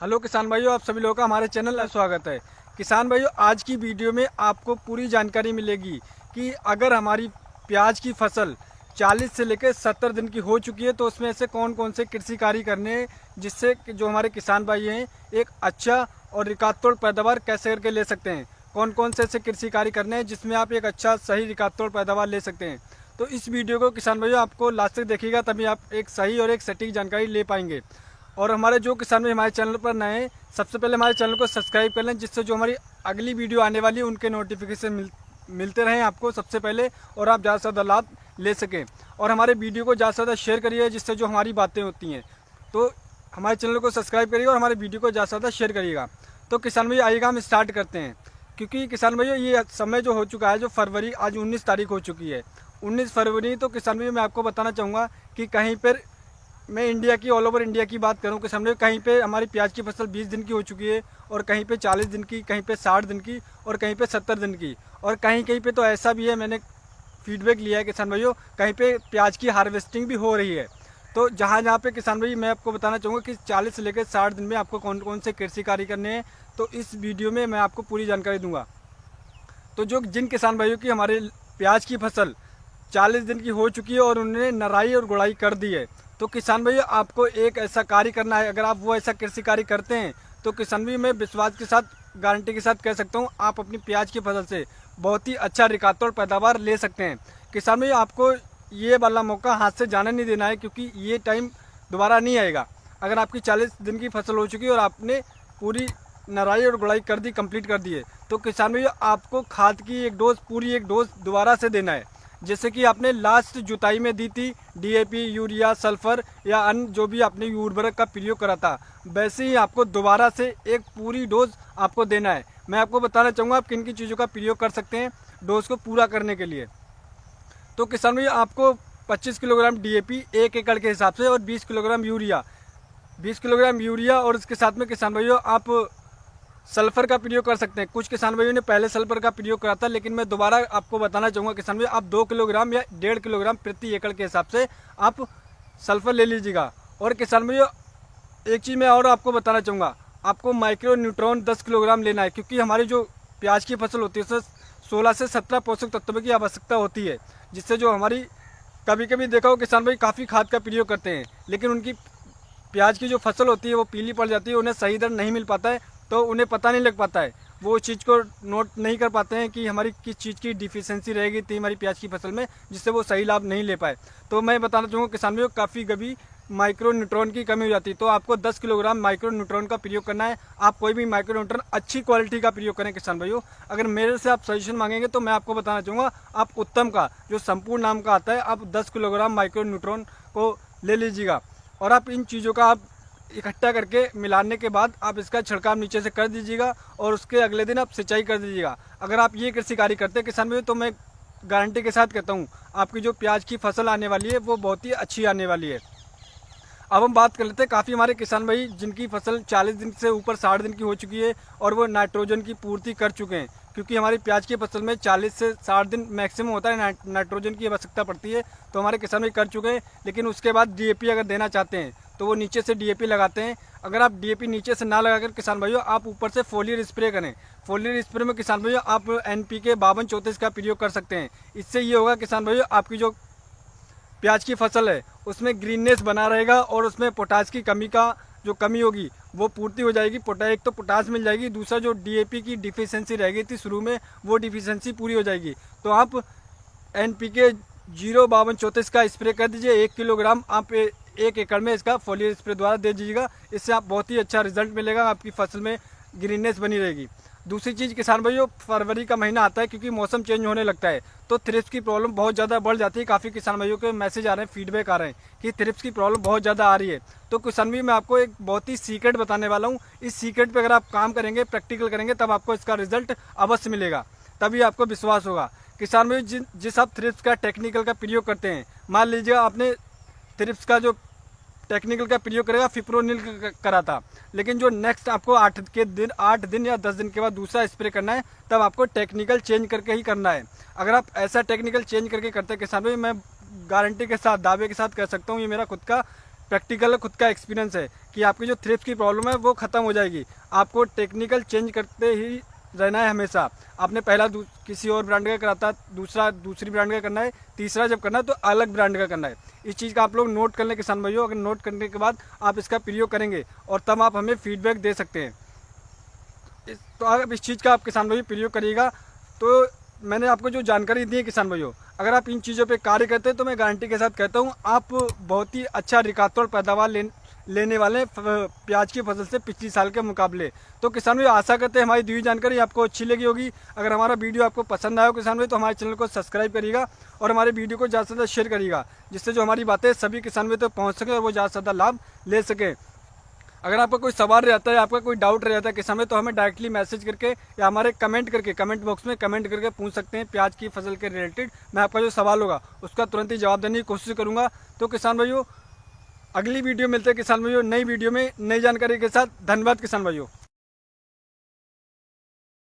Hello किसान भाइयों, आप सभी लोगों का हमारे चैनल में स्वागत है। किसान भाइयों, आज की वीडियो में आपको पूरी जानकारी मिलेगी कि अगर हमारी प्याज की फसल 40 से लेकर 70 दिन की हो चुकी है तो उसमें ऐसे कौन कौन से कृषि कार्य करने हैं जिससे कि जो हमारे किसान भाई हैं एक अच्छा और रिकॉर्ड पैदावार कैसे करके ले सकते हैं। कौन कौन से ऐसे कृषि कार्य करने हैं जिसमें आप एक अच्छा सही रिकॉर्ड पैदावार ले सकते हैं। तो इस वीडियो को किसान भाइयों आपको लास्ट तक देखिएगा, तभी आप एक सही और एक सटीक जानकारी ले पाएंगे। और हमारे जो किसान भाई हमारे चैनल पर नए हैं, सबसे पहले हमारे चैनल को सब्सक्राइब कर लें, जिससे जो हमारी अगली वीडियो आने वाली है उनके नोटिफिकेशन मिलते रहें आपको सबसे पहले, और आप ज़्यादा से ज़्यादा लाभ ले सकें। और हमारे वीडियो को ज़्यादा से ज़्यादा शेयर करिए, जिससे जो हमारी बातें होती हैं। तो हमारे चैनल को सब्सक्राइब करिए और हमारे वीडियो को ज़्यादा से ज़्यादा शेयर करिएगा। तो किसान भाई आइएगा, हम स्टार्ट करते हैं। क्योंकि किसान भाई ये समय जो हो चुका है, जो फरवरी, आज 19 तारीख हो चुकी है, 19 फरवरी। तो किसान भाई मैं आपको बताना चाहूँगा कि कहीं पर मैं इंडिया की, ऑल ओवर इंडिया की बात करूं कि समझो कहीं पे हमारी प्याज की फसल 20 दिन की हो चुकी है, और कहीं पे 40 दिन की, कहीं पे 60 दिन की, और कहीं पे 70 दिन की। और कहीं कहीं पे तो ऐसा भी है, मैंने फीडबैक लिया है किसान भाइयों, कहीं पे प्याज की हार्वेस्टिंग भी हो रही है। तो जहाँ जहाँ पे किसान भाई मैं आपको बताना चाहूँगा कि 40 से लेकर 60 दिन में आपको कौन कौन से कृषि कार्य करने हैं, तो इस वीडियो में मैं आपको पूरी जानकारी दूँगा। तो जो जिन किसान भाइयों की हमारे प्याज की फसल 40 दिन की हो चुकी है और उन्होंने नराई और गुड़ाई कर दी है, तो किसान भाई आपको एक ऐसा कार्य करना है। अगर आप वो ऐसा कृषि कार्य करते हैं तो किसान भाई मैं विश्वास के साथ, गारंटी के साथ कह सकता हूँ, आप अपनी प्याज की फसल से बहुत ही अच्छा रिकॉर्ड पैदावार ले सकते हैं। किसान भाई आपको ये वाला मौका हाथ से जाने नहीं देना है, क्योंकि ये टाइम दोबारा नहीं आएगा। अगर आपकी 40 दिन की फसल हो चुकी है और आपने पूरी नराई और गुड़ाई कर दी, कंप्लीट कर दी है, तो किसान भाई आपको खाद की एक डोज, पूरी एक डोज दोबारा से देना है। जैसे कि आपने लास्ट जुताई में दी थी डीएपी, यूरिया, सल्फर या अन्य जो भी आपने उर्वरक का प्रयोग करा था, वैसे ही आपको दोबारा से एक पूरी डोज आपको देना है। मैं आपको बताना चाहूँगा आप किन किन चीज़ों का प्रयोग कर सकते हैं डोज को पूरा करने के लिए। तो किसान भाई आपको 25 किलोग्राम डीएपी 1 एकड़ के हिसाब से, और 20 किलोग्राम यूरिया, 20 किलोग्राम यूरिया, और इसके साथ में किसान भाइयों आप सल्फर का प्रयोग कर सकते हैं। कुछ किसान भाइयों ने पहले सल्फर का प्रयोग करा था, लेकिन मैं दोबारा आपको बताना चाहूँगा किसान भाई, आप 2 किलोग्राम या 1.5 किलोग्राम प्रति एकड़ के हिसाब से आप सल्फर ले लीजिएगा। और किसान भाइयों एक चीज़ मैं और आपको बताना चाहूँगा, आपको माइक्रो न्यूट्रॉन 10 किलोग्राम लेना है, क्योंकि हमारी जो प्याज की फसल होती है उसमें 16 से 17 पोषक तत्वों की आवश्यकता होती है, जिससे जो हमारी, कभी कभी देखा हो किसान भाई काफ़ी खाद का प्रयोग करते हैं, लेकिन उनकी प्याज की जो फसल होती है वो पीली पड़ जाती है, उन्हें सही दर नहीं मिल पाता है, तो उन्हें पता नहीं लग पाता है, वो चीज़ को नोट नहीं कर पाते हैं कि हमारी किस चीज़ की डिफिशियंसी रहेगी थी हमारी प्याज की फसल में, जिससे वो सही लाभ नहीं ले पाए। तो मैं बताना चाहूँगा किसान भाइयों, काफ़ी कभी माइक्रो न्यूट्रॉन की कमी हो जाती है, तो आपको 10 किलोग्राम माइक्रो न्यूट्रॉन का प्रयोग करना है। आप कोई भी माइक्रो न्यूट्रॉन अच्छी क्वालिटी का प्रयोग करें किसान भाइयों। अगर मेरे से आप सजेशन मांगेंगे तो मैं आपको बताना चाहूँगा, आप उत्तम का, जो संपूर्ण नाम का आता है, आप 10 किलोग्राम माइक्रो न्यूट्रॉन को ले लीजिएगा। और आप इन चीज़ों का आप इकट्ठा करके मिलाने के बाद आप इसका छिड़काव नीचे से कर दीजिएगा, और उसके अगले दिन आप सिंचाई कर दीजिएगा। अगर आप ये कृषि कार्य करते हैं किसान भाई, तो मैं गारंटी के साथ कहता हूँ आपकी जो प्याज की फसल आने वाली है वो बहुत ही अच्छी आने वाली है। अब हम बात कर लेते हैं, काफ़ी हमारे किसान भाई जिनकी फसल 40 दिन से ऊपर 60 दिन की हो चुकी है और वो नाइट्रोजन की पूर्ति कर चुके हैं, क्योंकि हमारी प्याज की फसल में 40 से 60 दिन मैक्सिमम होता है, नाइट्रोजन की आवश्यकता पड़ती है, तो हमारे किसान भाई कर चुके हैं। लेकिन उसके बाद डीएपी अगर देना चाहते हैं तो वो नीचे से डीएपी लगाते हैं। अगर आप डीएपी नीचे से ना लगाकर किसान भाइयों आप ऊपर से फोलियर स्प्रे करें। फोलियर स्प्रे में किसान भाइयों आप एनपीके 52-34 का प्रयोग कर सकते हैं। इससे ये होगा किसान भाइयों, आपकी जो प्याज की फसल है उसमें ग्रीननेस बना रहेगा, और उसमें पोटास की कमी का जो कमी होगी वो पूर्ति हो जाएगी। एक तो पोटास मिल जाएगी, दूसरा जो डीएपी की डिफिशियंसी रह गई थी शुरू में, वो डिफिशियंसी पूरी हो जाएगी। तो आप एनपीके 052-34 का स्प्रे कर दीजिए। 1 किलोग्राम आप 1 एकड़ में इसका फोलियर स्प्रे द्वारा दे दीजिएगा। इससे आप बहुत ही अच्छा रिजल्ट मिलेगा, आपकी फसल में ग्रीननेस बनी रहेगी। दूसरी चीज़ किसान भाइयों, फरवरी का महीना आता है, क्योंकि मौसम चेंज होने लगता है, तो थ्रिप्स की प्रॉब्लम बहुत ज़्यादा बढ़ जाती है। काफ़ी किसान भाइयों के मैसेज आ रहे हैं, फीडबैक आ रहे हैं कि थ्रिप्स की प्रॉब्लम बहुत ज़्यादा आ रही है। तो किसान भाई मैं आपको एक बहुत ही सीक्रेट बताने वाला हूँ। इस सीक्रेट पे अगर आप काम करेंगे, प्रैक्टिकल करेंगे, तब आपको इसका रिजल्ट अवश्य मिलेगा, तभी आपको विश्वास होगा। किसान भाई जिस आप थ्रिप्स का टेक्निकल का प्रयोग करते हैं, मान लीजिए आपने थ्रिप्स का जो टेक्निकल का प्रयोग करेगा फिप्रोनिल करा था, लेकिन जो नेक्स्ट आपको 8 दिन या 10 दिन के बाद दूसरा स्प्रे करना है, तब आपको टेक्निकल चेंज करके ही करना है। अगर आप ऐसा टेक्निकल चेंज करके करते हैं किसान भाई, मैं गारंटी के साथ, दावे के साथ कह सकता हूँ, ये मेरा खुद का प्रैक्टिकल खुद का एक्सपीरियंस है कि आपकी जो थ्रिप्स की प्रॉब्लम है वो ख़त्म हो जाएगी। आपको टेक्निकल चेंज करते ही रहना है हमेशा। आपने पहला किसी और ब्रांड का कराता, दूसरा दूसरी ब्रांड का करना है, तीसरा जब करना है तो अलग ब्रांड का करना है। इस चीज़ का आप लोग नोट कर लें किसान भाइयों। अगर नोट करने के बाद आप इसका प्रयोग करेंगे और तब आप हमें फीडबैक दे सकते हैं। तो अगर इस चीज़ का आप किसान भाइयों प्रयोग करिएगा तो मैंने आपको जो जानकारी दी है किसान भाइयों, अगर आप इन चीज़ों पे कार्य करते हैं तो मैं गारंटी के साथ कहता हूँ आप बहुत ही अच्छा रिकॉर्ड पैदावार लेने वाले हैं प्याज की फसल से पिछली साल के मुकाबले। तो किसान भाई आशा करते हैं हमारी दी हुई जानकारी आपको अच्छी लगी होगी। अगर हमारा वीडियो आपको पसंद आया हो किसान भाई तो हमारे चैनल को सब्सक्राइब करिएगा और हमारे वीडियो को ज़्यादा से ज़्यादा शेयर करिएगा, जिससे जो हमारी बातें सभी किसान भाई तक पहुँच सकें और वो ज़्यादा से ज़्यादा लाभ ले सकें। अगर आपका कोई सवाल रहता है, आपका कोई डाउट रहता है किसान भाई, तो हमें डायरेक्टली मैसेज करके या हमारे कमेंट बॉक्स में कमेंट करके पूछ सकते हैं प्याज की फसल के रिलेटेड। मैं आपका जो सवाल होगा उसका तुरंत ही जवाब देने की कोशिश करूँगा। तो किसान भाइयों अगली वीडियो मिलते हैं किसान भाइयों नई वीडियो में नई जानकारी के साथ। धन्यवाद किसान भाइयों।